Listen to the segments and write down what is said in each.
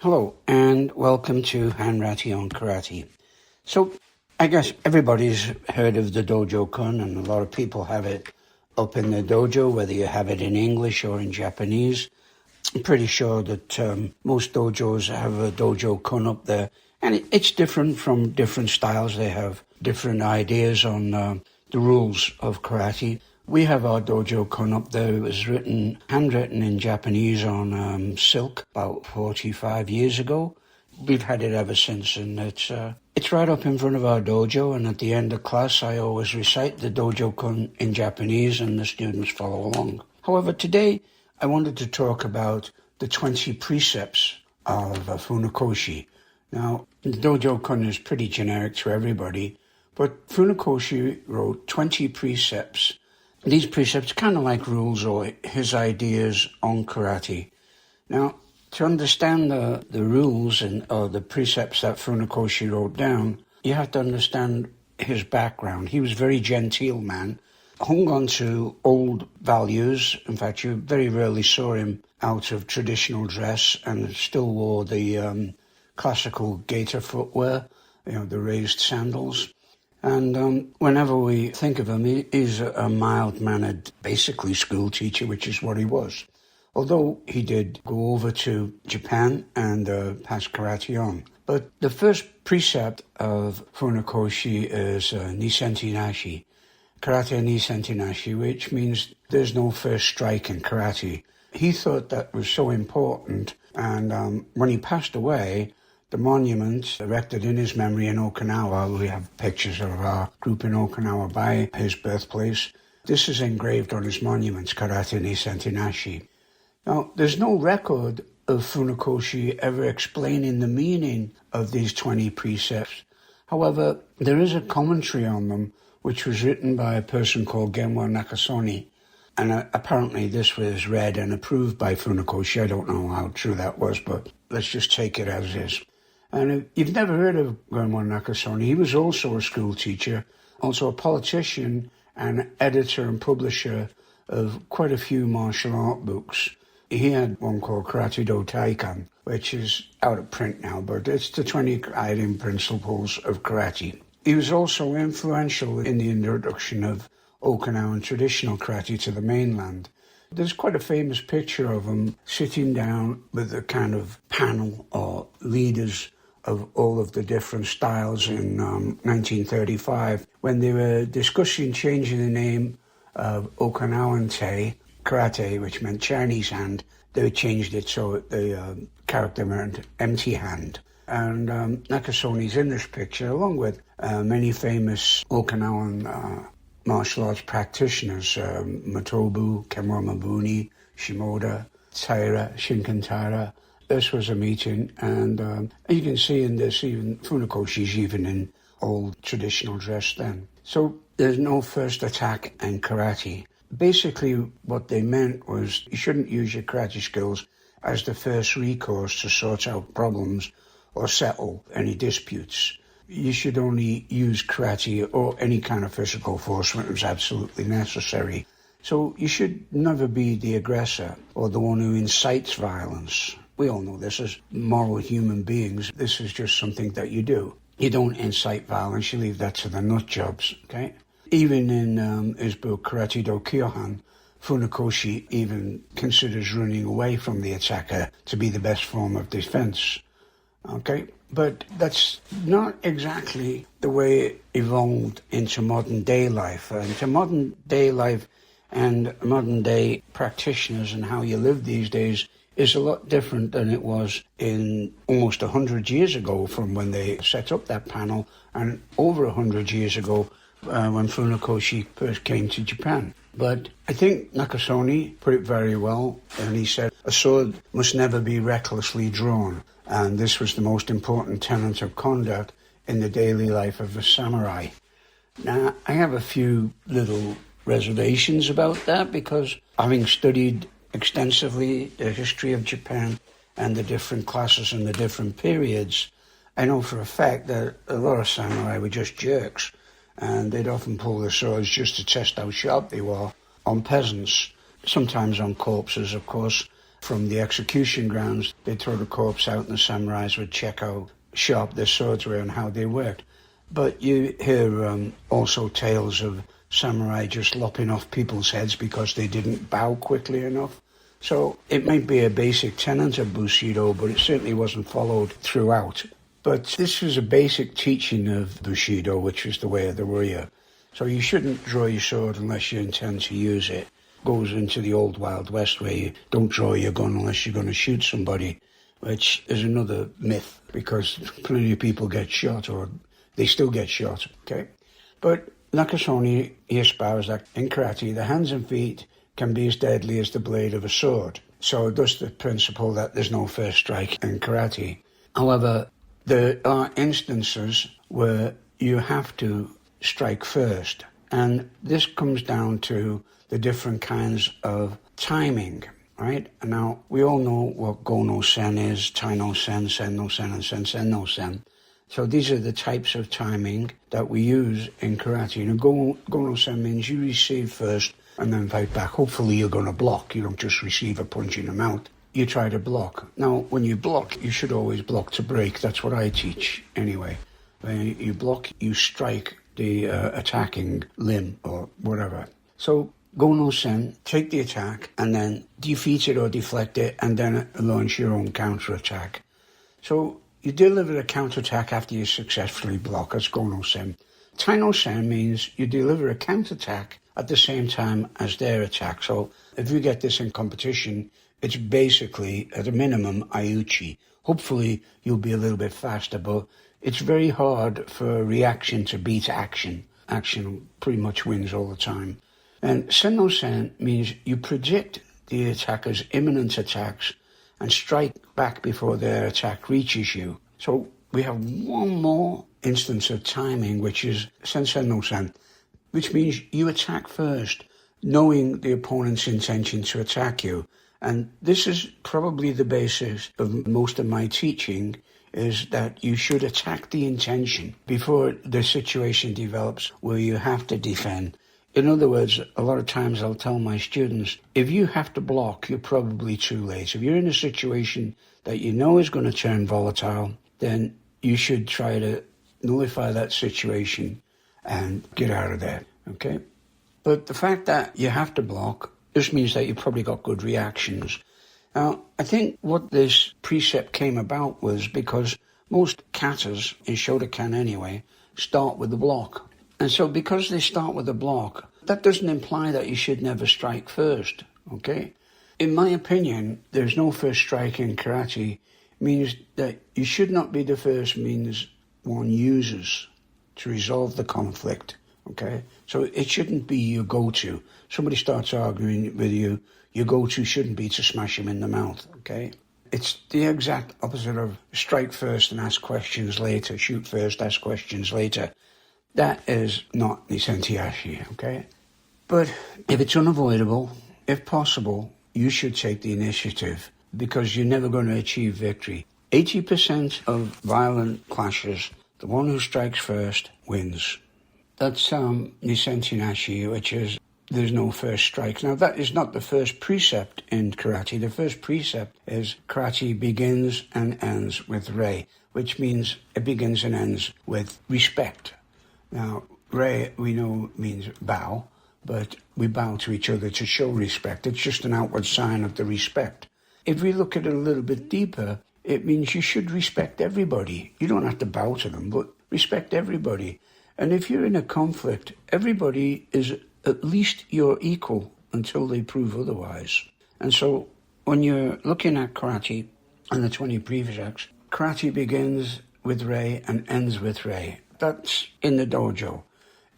Hello, and welcome to Hanratty on Karate. So, I guess everybody's heard of the Dojo-kun, and a lot of people have it up in their dojo, whether you have it in English or in Japanese. I'm pretty sure that most dojos have a Dojo-kun up there, and it's different from different styles. They have different ideas on the rules of karate. We have our Dojo-kun up there. It was handwritten in Japanese on silk about 45 years ago. We've had it ever since, and it's right up in front of our dojo, and at the end of class I always recite the Dojo-kun in Japanese and the students follow along. However, today I wanted to talk about the 20 precepts of Funakoshi. Now, the Dojo-kun is pretty generic to everybody, but Funakoshi wrote 20 precepts. These precepts kind of like rules or his ideas on karate. Now, to understand the rules or the precepts that Funakoshi wrote down, you have to understand his background. He was a very genteel man, hung on to old values. In fact, you very rarely saw him out of traditional dress and still wore the classical gaiter footwear, the raised sandals. And whenever we think of him, he's a mild-mannered, basically school teacher, which is what he was. Although he did go over to Japan and pass karate on. But the first precept of Funakoshi is ni sente nashi, karate ni sente nashi, which means there's no first strike in karate. He thought that was so important, and when he passed away, the monument erected in his memory in Okinawa, we have pictures of our group in Okinawa by his birthplace. This is engraved on his monument, Karate ni sente nashi. Now, there's no record of Funakoshi ever explaining the meaning of these 20 precepts. However, there is a commentary on them, which was written by a person called Genwa Nakasone. And apparently this was read and approved by Funakoshi. I don't know how true that was, but let's just take it as is. And if you've never heard of Genwa Nakasone, he was also a school teacher, also a politician and editor and publisher of quite a few martial art books. He had one called Karate Do Taikan, which is out of print now, but it's the 20 guiding principles of karate. He was also influential in the introduction of Okinawan traditional karate to the mainland. There's quite a famous picture of him sitting down with a kind of panel or leaders of all of the different styles in 1935 when they were discussing changing the name of Okinawan Te, karate, which meant Chinese hand. They changed it so the character meant empty hand. And Nakasone's in this picture along with many famous Okinawan martial arts practitioners, Matobu, Kemura Mabuni, Shimoda, Taira, Shinkantara. This was a meeting, and you can see in this, even Funakoshi's even in old traditional dress then. So there's no first attack in karate. Basically, what they meant was you shouldn't use your karate skills as the first recourse to sort out problems or settle any disputes. You should only use karate or any kind of physical force when it's absolutely necessary. So you should never be the aggressor or the one who incites violence. We all know this as moral human beings. This is just something that you do. You don't incite violence. You leave that to the nut jobs, okay? Even in his book, Karate Do Kyohan, Funakoshi even considers running away from the attacker to be the best form of defense, okay? But that's not exactly the way it evolved into modern day life. Into modern day life and modern day practitioners and how you live these days is a lot different than it was in almost 100 years ago from when they set up that panel, and over 100 years ago when Funakoshi first came to Japan. But I think Nakasone put it very well, and he said, a sword must never be recklessly drawn. And this was the most important tenet of conduct in the daily life of a samurai. Now, I have a few little reservations about that because having studied extensively the history of Japan and the different classes and the different periods, I know for a fact that a lot of samurai were just jerks, and they'd often pull their swords just to test how sharp they were on peasants, sometimes on corpses, of course, from the execution grounds. They'd throw the corpse out and the samurais would check how sharp their swords were and how they worked. But you hear also tales of samurai just lopping off people's heads because they didn't bow quickly enough. So it might be a basic tenet of Bushido, but it certainly wasn't followed throughout. But this is a basic teaching of Bushido, which is the way of the warrior. So you shouldn't draw your sword unless you intend to use it. Goes into the old Wild West where you don't draw your gun unless you're going to shoot somebody, which is another myth because plenty of people get shot or they still get shot, okay? But Nakasone, he espoused that in karate, the hands and feet can be as deadly as the blade of a sword. So thus the principle that there's no first strike in karate. However, there are instances where you have to strike first. And this comes down to the different kinds of timing, right? And now, we all know what Go-no-sen is, Tai-no-sen, Sen-no-sen, and Sen-sen-no-sen. So these are the types of timing that we use in karate. And Go-no-sen means you receive first and then fight back. Hopefully you're going to block. You don't just receive a punch in the mouth. You try to block. Now, when you block, you should always block to break. That's what I teach anyway. When you block, you strike the attacking limb or whatever. So Go-no-sen, take the attack and then defeat it or deflect it and then launch your own counterattack. So you deliver a counterattack after you successfully block. That's Go-no-sen. Tai-no-sen means you deliver a counterattack at the same time as their attack. So if you get this in competition, it's basically, at a minimum, Aiuchi. Hopefully you'll be a little bit faster, but it's very hard for reaction to beat action. Action pretty much wins all the time. And Sen-no-sen means you predict the attacker's imminent attacks and strike back before their attack reaches you. So we have one more instance of timing, which is Sen-sen-no-sen, which means you attack first, knowing the opponent's intention to attack you. And this is probably the basis of most of my teaching, is that you should attack the intention before the situation develops where you have to defend. In other words, a lot of times I'll tell my students, if you have to block, you're probably too late. If you're in a situation that you know is going to turn volatile, then you should try to nullify that situation and get out of there, okay? But the fact that you have to block just means that you've probably got good reactions. Now, I think what this precept came about was because most katas, in Shotokan anyway, start with the block. And so because they start with a block, that doesn't imply that you should never strike first, okay? In my opinion, there's no first strike in karate. Means that you should not be the first means one uses to resolve the conflict, okay? So it shouldn't be your go-to. Somebody starts arguing with you, your go-to shouldn't be to smash him in the mouth, okay? It's the exact opposite of strike first and ask questions later, shoot first, ask questions later. That is not Nisentiashi, okay? But if it's unavoidable, if possible, you should take the initiative because you're never going to achieve victory. 80% of violent clashes, the one who strikes first wins. That's Nisentinashi, which is there's no first strike. Now, that is not the first precept in karate. The first precept is karate begins and ends with rei, which means it begins and ends with respect. Now, rei, we know, means bow, but we bow to each other to show respect. It's just an outward sign of the respect. If we look at it a little bit deeper, it means you should respect everybody. You don't have to bow to them, but respect everybody. And if you're in a conflict, everybody is at least your equal until they prove otherwise. And so when you're looking at karate and the 20 precepts, karate begins with rei and ends with rei. That's in the dojo.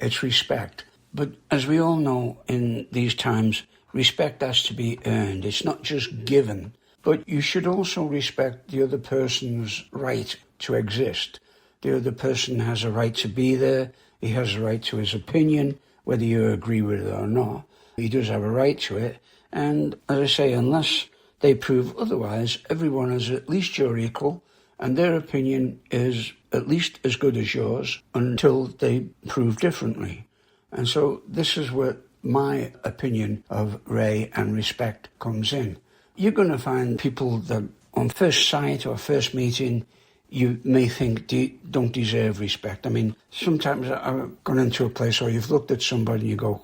It's respect. But as we all know in these times, respect has to be earned. It's not just given. But you should also respect the other person's right to exist. The other person has a right to be there. He has a right to his opinion, whether you agree with it or not. He does have a right to it. And as I say, unless they prove otherwise, everyone is at least your equal, and their opinion is at least as good as yours until they prove differently. And so this is where my opinion of rei and respect comes in. you're going to find people that on first sight or first meeting, you may think don't deserve respect. I mean, sometimes I've gone into a place where you've looked at somebody and you go,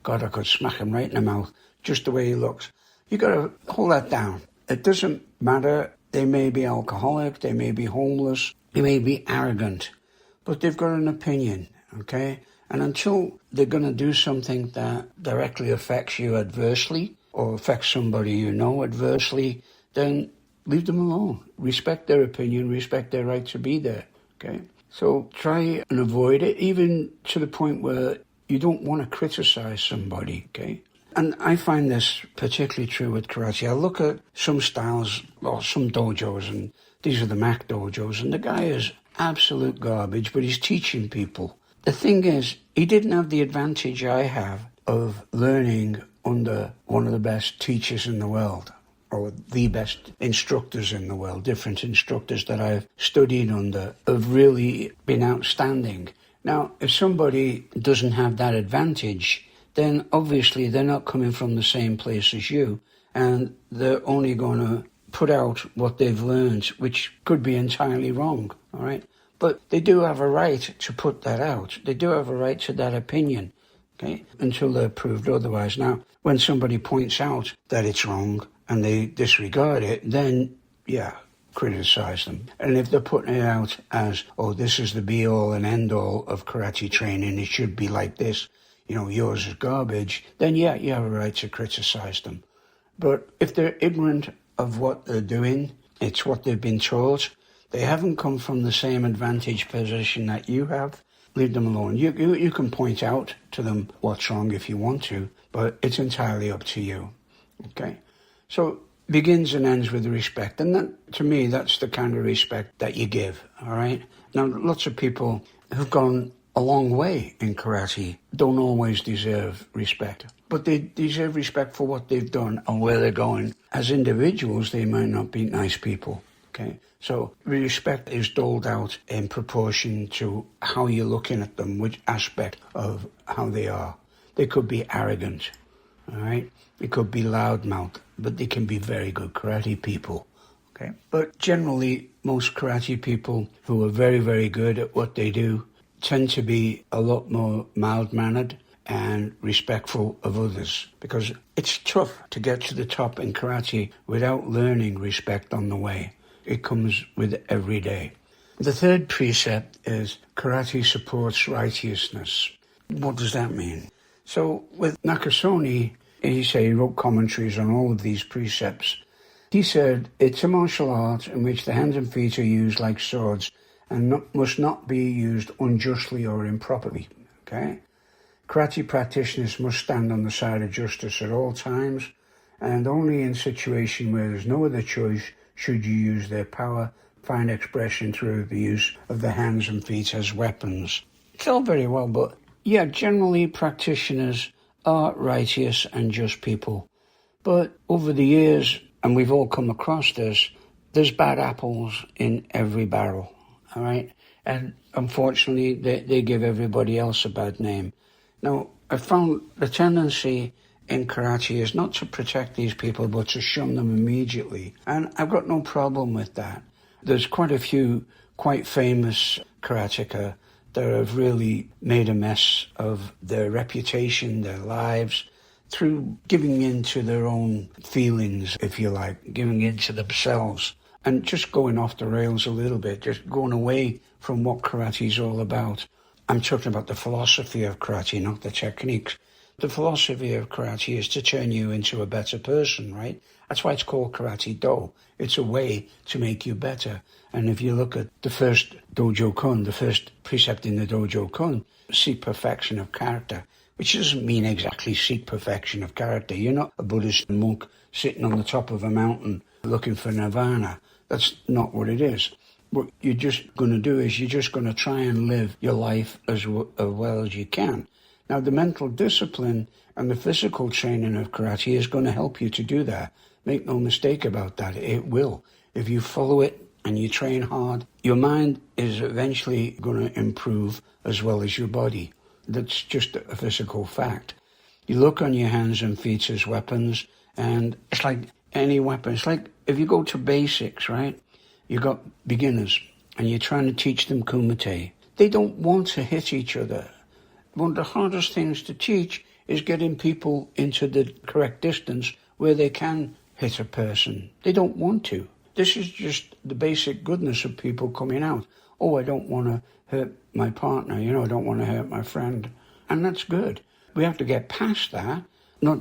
God, I could smack him right in the mouth, just the way he looks. You got to hold that down. It doesn't matter. They may be alcoholic, they may be homeless, they may be arrogant, but they've got an opinion, okay? And until they're going to do something that directly affects you adversely or affects somebody you know adversely, then leave them alone. Respect their opinion, respect their right to be there, okay? So try and avoid it, even to the point where you don't want to criticize somebody, okay? And I find this particularly true with karate. I look at some styles or some dojos, and these are the Mac dojos, and the guy is absolute garbage, but he's teaching people. The thing is, he didn't have the advantage I have of learning under one of the best teachers in the world, or the best instructors in the world. Different instructors that I've studied under have really been outstanding. Now, if somebody doesn't have that advantage, then obviously they're not coming from the same place as you, and they're only going to put out what they've learned, which could be entirely wrong, all right? But they do have a right to put that out. They do have a right to that opinion, okay, until they're proved otherwise. Now, when somebody points out that it's wrong and they disregard it, then, yeah, criticize them. And if they're putting it out as, oh, this is the be-all and end-all of karate training, it should be like this, yours is garbage, then yeah, you have a right to criticize them. But if they're ignorant of what they're doing, it's what they've been taught, they haven't come from the same advantage position that you have, leave them alone. You can point out to them what's wrong if you want to, but it's entirely up to you, okay? So begins and ends with respect, and that, to me, that's the kind of respect that you give, all right? Now, lots of people who've gone a long way in karate don't always deserve respect, but they deserve respect for what they've done and where they're going. As individuals, they might not be nice people, okay? So respect is doled out in proportion to how you're looking at them, which aspect of how they are. They could be arrogant, all right? They could be loudmouth, but they can be very good karate people, okay? But generally, most karate people who are very, very good at what they do tend to be a lot more mild-mannered and respectful of others, because it's tough to get to the top in karate without learning respect on the way. It comes with every day. The third precept is karate supports righteousness. What does that mean? So with Nakasone, he wrote commentaries on all of these precepts. He said, it's a martial art in which the hands and feet are used like swords and must not be used unjustly or improperly, okay? Karate practitioners must stand on the side of justice at all times, and only in situation where there's no other choice should you use their power, find expression through the use of the hands and feet as weapons. It's all very well, but yeah, generally practitioners are righteous and just people. But over the years, and we've all come across this, there's bad apples in every barrel, all right? And unfortunately, they give everybody else a bad name. Now, I found the tendency in karate is not to protect these people, but to shun them immediately. And I've got no problem with that. There's quite a few quite famous karateka that have really made a mess of their reputation, their lives, through giving in to their own feelings, if you like, giving in to themselves, and just going off the rails a little bit, just going away from what karate is all about. I'm talking about the philosophy of karate, not the techniques. The philosophy of karate is to turn you into a better person, right? That's why it's called karate do. It's a way to make you better. And if you look at the first dojo-kun, the first precept in the dojo-kun, seek perfection of character, which doesn't mean exactly seek perfection of character. You're not a Buddhist monk sitting on the top of a mountain looking for nirvana. That's not what it is. What you're just going to do is you're just going to try and live your life as well as you can. Now, the mental discipline and the physical training of karate is going to help you to do that. Make no mistake about that. It will. If you follow it and you train hard, your mind is eventually going to improve as well as your body. That's just a physical fact. You look on your hands and feet as weapons, and it's like any weapon. It's like if you go to basics, right? You got beginners and you're trying to teach them kumite. They don't want to hit each other. One of the hardest things to teach is getting people into the correct distance where they can hit a person. They don't want to. This is just the basic goodness of people coming out. Oh, I don't want to hurt my partner, I don't want to hurt my friend. And that's good. We have to get past that. Not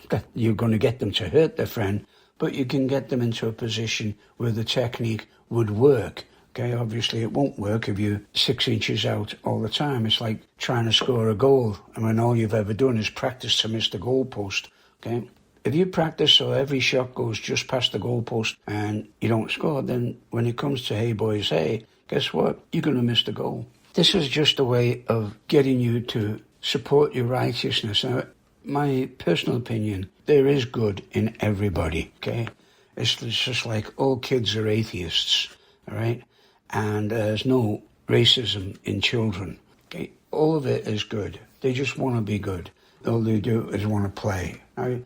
that you're going to get them to hurt their friend, but you can get them into a position where the technique would work. Okay, obviously it won't work if you're 6 inches out all the time. It's like trying to score a goal, and when all you've ever done is practice to miss the goalpost. Okay, if you practice so every shot goes just past the goalpost and you don't score, then when it comes to hey boys, hey, guess what? You're going to miss the goal. This is just a way of getting you to support your righteousness. Now, my personal opinion, there is good in everybody, okay? It's just like all kids are atheists, all right? And there's no racism in children, okay? All of it is good. They just want to be good. All they do is want to play. Now,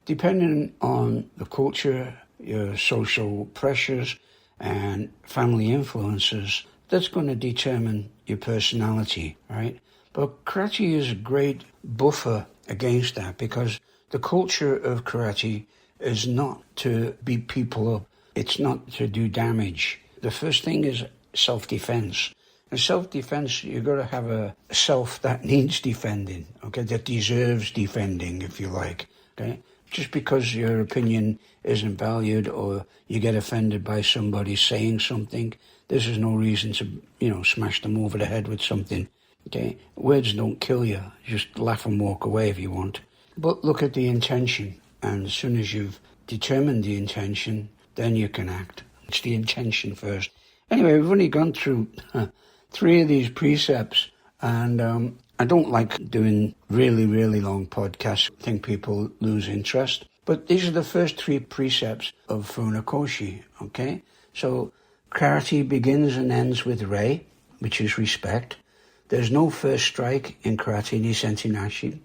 depending on the culture, your social pressures, and family influences, that's going to determine your personality, right? But karate is a great buffer against that because the culture of karate is not to beat people up. It's not to do damage. The first thing is self-defense. In self-defense, you've got to have a self that needs defending, okay, that deserves defending, if you like, okay? Just because your opinion isn't valued or you get offended by somebody saying something, this is no reason to, smash them over the head with something, okay? Words don't kill you. Just laugh and walk away if you want. But look at the intention, and as soon as you've determined the intention, then you can act. It's the intention first. Anyway, we've only gone through 3 of these precepts, and I don't like doing really, really long podcasts. I think people lose interest. But these are the first 3 precepts of Funakoshi, okay? So karate begins and ends with rei, which is respect. There's no first strike in karate ni sente nashi.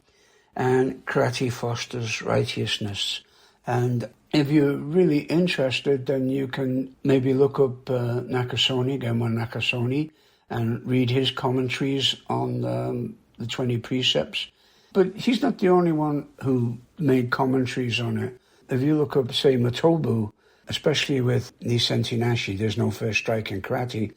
And karate fosters righteousness. And if you're really interested, then you can maybe look up Nakasone, Genma Nakasone, and read his commentaries on the 20 precepts. But he's not the only one who made commentaries on it. If you look up, say, Motobu, especially with ni sente nashi, there's no first strike in karate.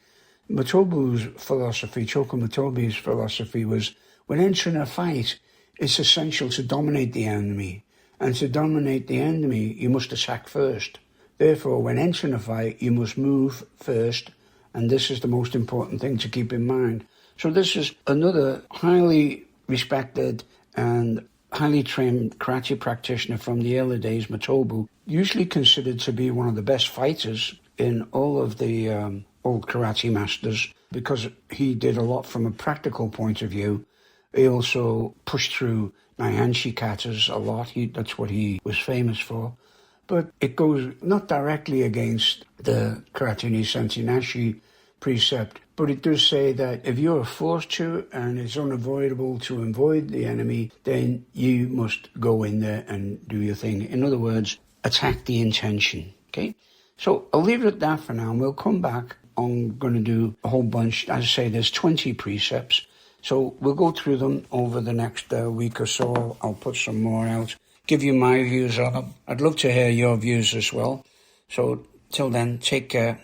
Motobu's philosophy, Choku Motobu's philosophy was, when entering a fight, it's essential to dominate the enemy. And to dominate the enemy, you must attack first. Therefore, when entering a fight, you must move first. And this is the most important thing to keep in mind. So this is another highly respected and highly trained karate practitioner from the early days, Motobu, usually considered to be one of the best fighters in all of the old karate masters because he did a lot from a practical point of view. He also pushed through Naihanshi katas a lot. That's what he was famous for. But it goes not directly against the karate ni sente nashi precept, but it does say that if you're forced to and it's unavoidable to avoid the enemy, then you must go in there and do your thing. In other words, attack the intention, okay? So I'll leave it at that for now, and we'll come back. I'm going to do a whole bunch. As I say, there's 20 precepts. So we'll go through them over the next week or so. I'll put some more out, give you my views on them. I'd love to hear your views as well. So till then, take care